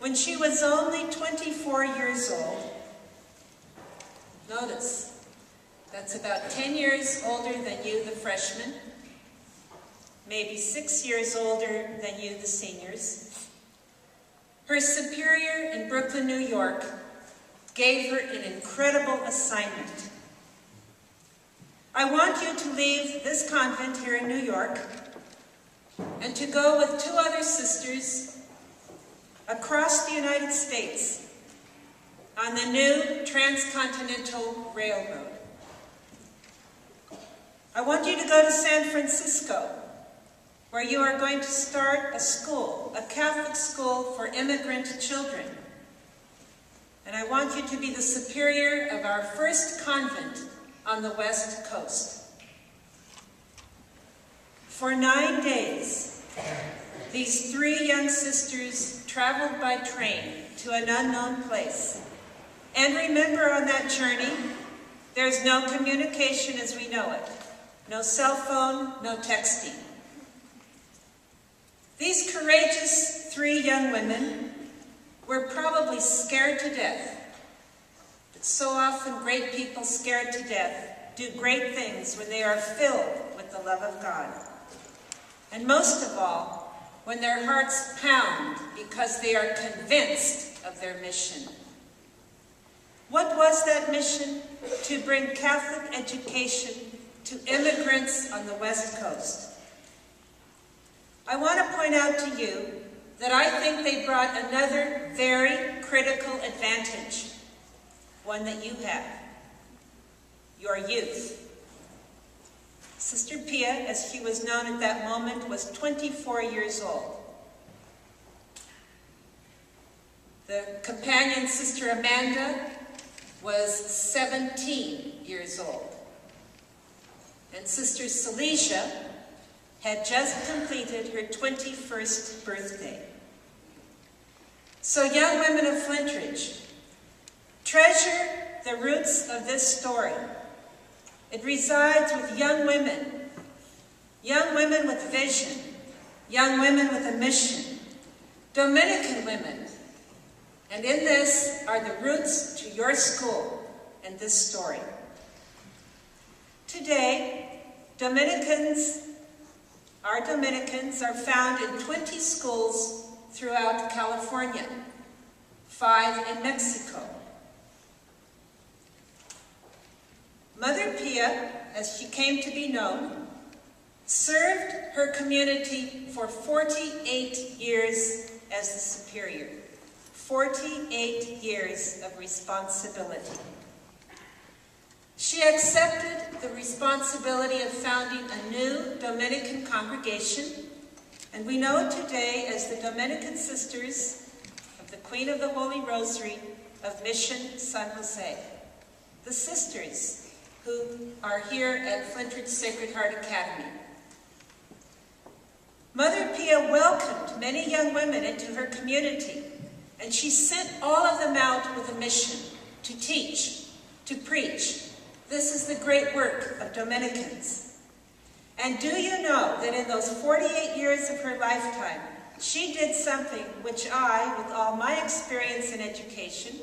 when she was only 24 years old. Notice, that's about 10 years older than you, the freshmen, maybe 6 years older than you, the seniors. Her superior in Brooklyn, New York, gave her an incredible assignment. I want you to leave this convent here in New York and to go with 2 other sisters across the United States on the new transcontinental railroad. I want you to go to San Francisco, where you are going to start a school, a Catholic school for immigrant children. And I want you to be the superior of our first convent on the West Coast. For 9 days, these 3 young sisters traveled by train to an unknown place. And remember, on that journey, there's no communication as we know it. No cell phone, no texting. These courageous 3 young women were probably scared to death. But so often great people scared to death do great things when they are filled with the love of God. And most of all, when their hearts pound because they are convinced of their mission. What was that mission? To bring Catholic education to immigrants on the West Coast. I want to point out to you that I think they brought another very critical advantage, one that you have, your youth. Sister Pia, as she was known at that moment, was 24 years old. The companion, Sister Amanda, was 17 years old. And Sister Celicia had just completed her 21st birthday. So young women of Flintridge, treasure the roots of this story. It resides with young women with vision, young women with a mission, Dominican women. And in this are the roots to your school and this story. Today, our Dominicans are found in 20 schools throughout California, 5 in Mexico. Mother Pia, as she came to be known, served her community for 48 years as the superior. 48 years of responsibility. She accepted the responsibility of founding a new Dominican congregation, and we know today as the Dominican Sisters of the Queen of the Holy Rosary of Mission San Jose, the sisters who are here at Flintridge Sacred Heart Academy. Mother Pia welcomed many young women into her community, and she sent all of them out with a mission to teach, to preach. This is the great work of Dominicans. And do you know that in those 48 years of her lifetime, she did something which I, with all my experience in education,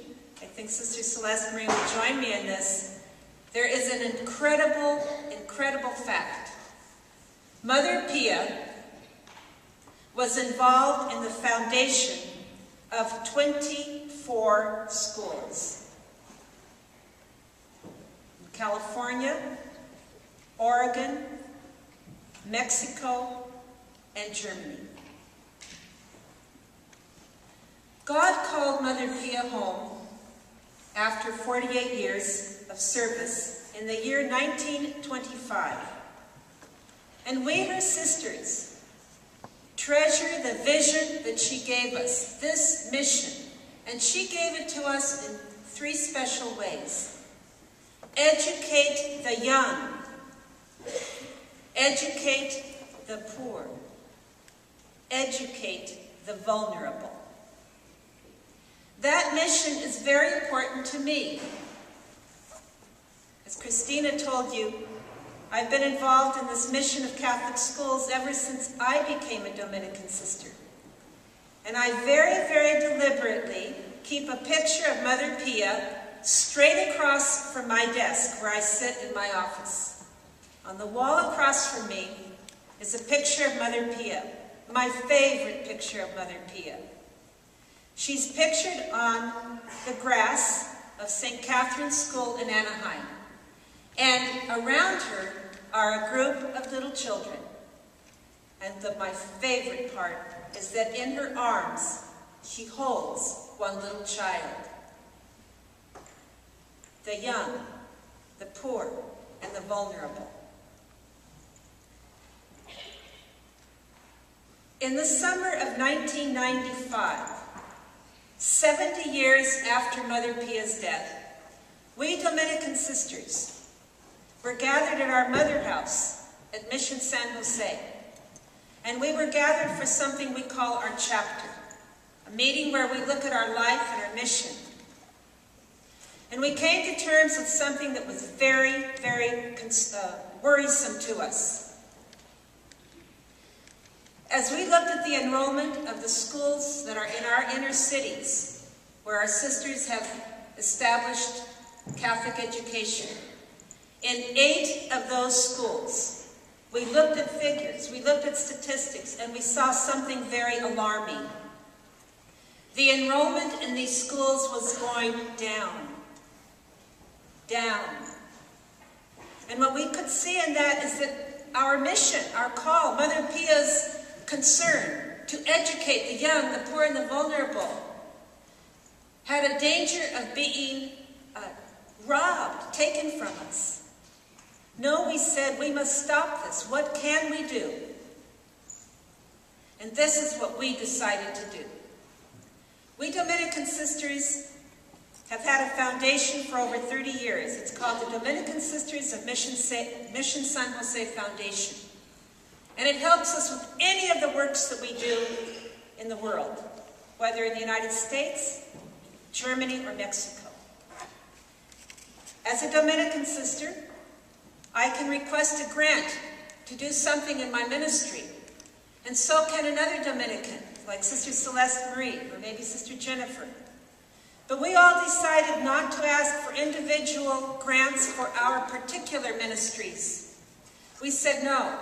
I think Sister Celeste Marie will join me in this, there is an incredible, incredible fact. Mother Pia was involved in the foundation of 24 schools. California, Oregon, Mexico, and Germany. God called Mother Pia home after 48 years of service in the year 1925. And we, her sisters, treasure the vision that she gave us, this mission. And she gave it to us in 3 special ways. Educate the young, educate the poor, educate the vulnerable. That mission is very important to me. As Christina told you, I've been involved in this mission of Catholic schools ever since I became a Dominican sister. And I very, very deliberately keep a picture of Mother Pia straight across from my desk where I sit in my office. On the wall across from me is a picture of Mother Pia, my favorite picture of Mother Pia. She's pictured on the grass of St. Catherine's School in Anaheim. And around her are a group of little children. And my favorite part is that in her arms, she holds one little child. The young, the poor, and the vulnerable. In the summer of 1995, 70 years after Mother Pia's death, we Dominican sisters were gathered at our mother house at Mission San Jose. And we were gathered for something we call our chapter, a meeting where we look at our life and our mission. And we came to terms with something that was very, very worrisome to us. As we looked at the enrollment of the schools that are in our inner cities, where our sisters have established Catholic education, in 8 of those schools, we looked at figures, we looked at statistics, and we saw something very alarming. The enrollment in these schools was going down. Down. And what we could see in that is that our mission, our call, Mother Pia's concern to educate the young, the poor, and the vulnerable, had a danger of being robbed, taken from us. No, we said, we must stop this. What can we do? And this is what we decided to do. We Dominican sisters have had a foundation for over 30 years. It's called the Dominican Sisters of Mission San Jose Foundation. And it helps us with any of the works that we do in the world, whether in the United States, Germany, or Mexico. As a Dominican sister, I can request a grant to do something in my ministry, and so can another Dominican, like Sister Celeste Marie, or maybe Sister Jennifer. But we all decided not to ask for individual grants for our particular ministries. We said no.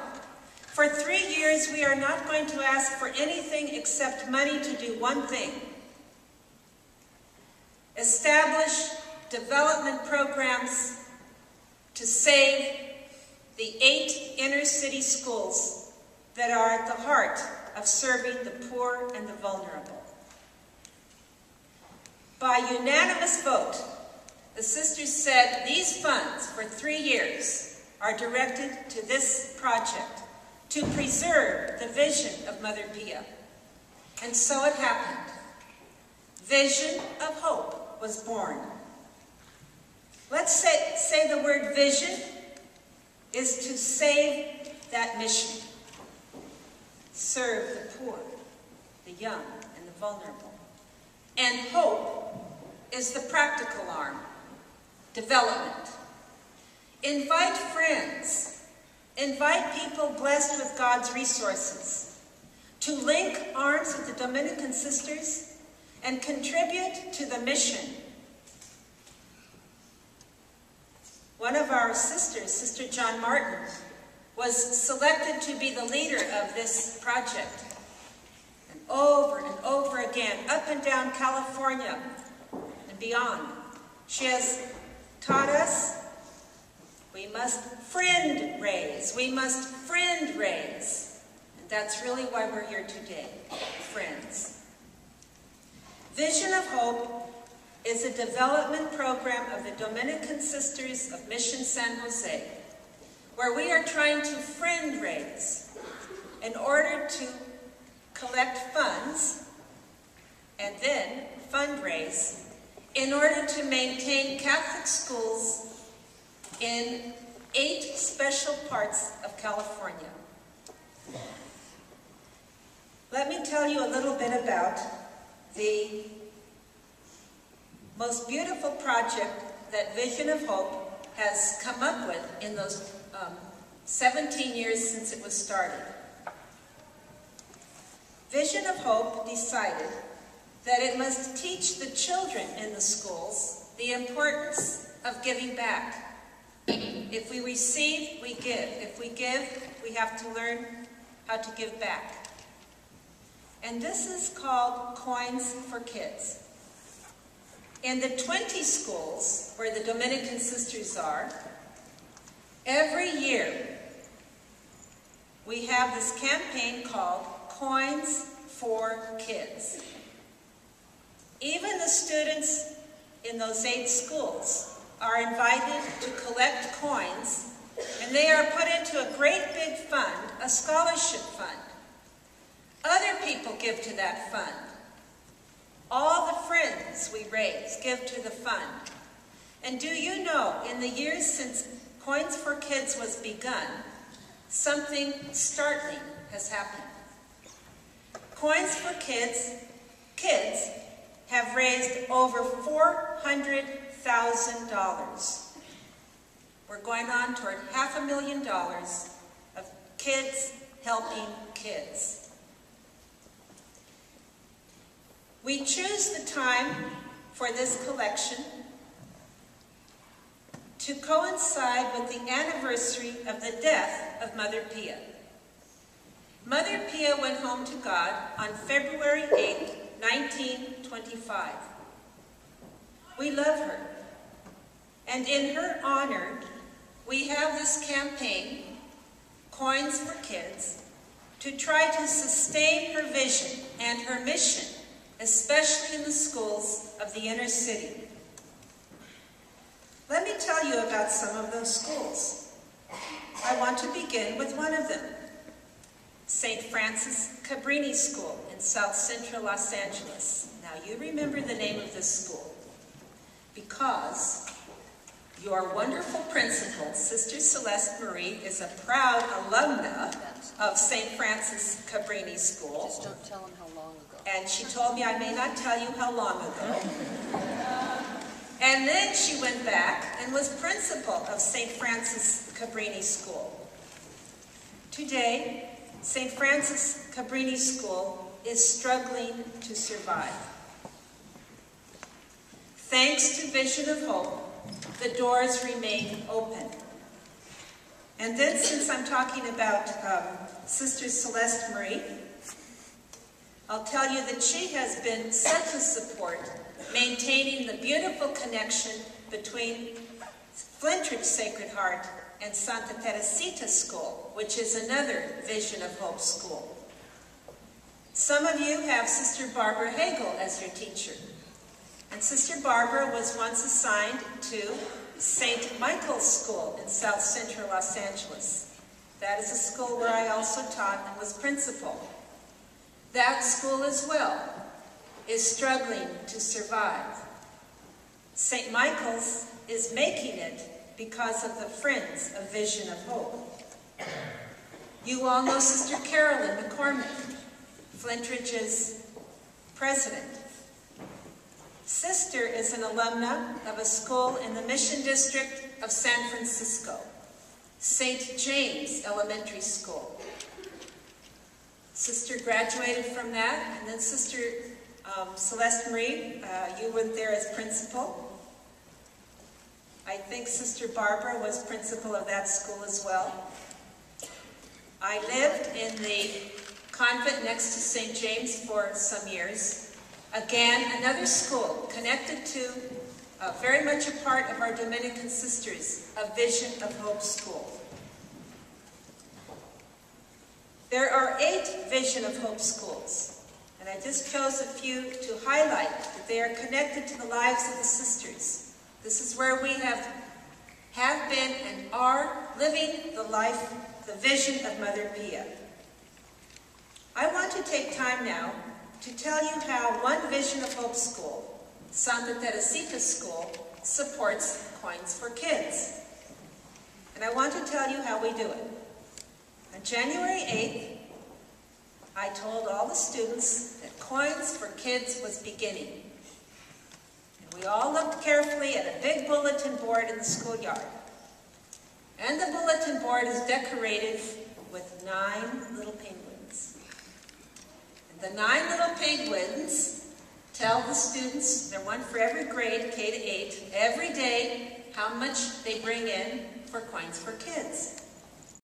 For 3 years, we are not going to ask for anything except money to do one thing: establish development programs to save the 8 inner city schools that are at the heart of serving the poor and the vulnerable. By unanimous vote, the sisters said these funds for 3 years are directed to this project to preserve the vision of Mother Pia. And so it happened. Vision of Hope was born. Let's say the word vision is to save that mission. Serve the poor, the young, and the vulnerable. And hope is the practical arm, development. Invite friends, invite people blessed with God's resources to link arms with the Dominican sisters and contribute to the mission. One of our sisters, Sister John Martin, was selected to be the leader of this project. And over again, up and down California and beyond, she has taught us we must friend raise. We must friend raise. And that's really why we're here today, friends. Vision of Hope is a development program of the Dominican Sisters of Mission San Jose, where we are trying to friend raise in order to collect funds and then fundraise in order to maintain Catholic schools in 8 special parts of California. Let me tell you a little bit about the most beautiful project that Vision of Hope has come up with in those 17 years since it was started. Vision of Hope decided that it must teach the children in the schools the importance of giving back. If we receive, we give. If we give, we have to learn how to give back. And this is called Koins for Kids. In the 20 schools where the Dominican sisters are, every year we have this campaign called Koins for Kids. Even the students in those 8 schools are invited to collect coins, and they are put into a great big fund, a scholarship fund. Other people give to that fund. All the friends we raise give to the fund. And do you know, in the years since Koins for Kids was begun, something startling has happened. Koins for Kids have raised over $400,000. We're going on toward $500,000 of kids helping kids. We choose the time for this collection to coincide with the anniversary of the death of Mother Pia. Mother Pia went home to God on February 8, 1925. We love her. And in her honor, we have this campaign, Koins for Kids, to try to sustain her vision and her mission, especially in the schools of the inner city. Let me tell you about some of those schools. I want to begin with one of them, St. Francis Cabrini School in South Central Los Angeles. Now you remember the name of this school because your wonderful principal, Sister Celeste Marie, is a proud alumna of St. Francis Cabrini School. Just don't tell them how long ago. And she told me I may not tell you how long ago. And then she went back and was principal of St. Francis Cabrini School. Today, St. Francis Cabrini School is struggling to survive. Thanks to Vision of Hope, the doors remain open. And then, since I'm talking about Sister Celeste Marie, I'll tell you that she has been such a support, maintaining the beautiful connection between Flintridge Sacred Heart and Santa Teresita School, which is another Vision of Hope school. Some of you have Sister Barbara Hagel as your teacher. And Sister Barbara was once assigned to St. Michael's School in South Central Los Angeles. That is a school where I also taught and was principal. That school as well is struggling to survive. St. Michael's is making it because of the Friends of Vision of Hope. You all know Sister Carolyn McCormick, Flintridge's president. Sister is an alumna of a school in the Mission District of San Francisco, St. James Elementary School. Sister graduated from that, and then Sister Celeste Marie, you were there as principal. I think Sister Barbara was principal of that school as well. I lived in the convent next to St. James for some years. Again, another school connected to, very much a part of our Dominican sisters, a Vision of Hope school. There are 8 Vision of Hope schools, and I just chose a few to highlight that they are connected to the lives of the sisters. This is where we have been and are living the life, the vision of Mother Pia. I want to take time now to tell you how one Vision of Hope school, Santa Teresita School, supports Koins for Kids. And I want to tell you how we do it. On January 8th, I told all the students that Koins for Kids was beginning. And we all looked carefully at a big bulletin board in the schoolyard. And the bulletin board is decorated with 9 little penguins. And The 9 little penguins tell the students, they're one for every grade, K to 8, every day how much they bring in for Koins for Kids.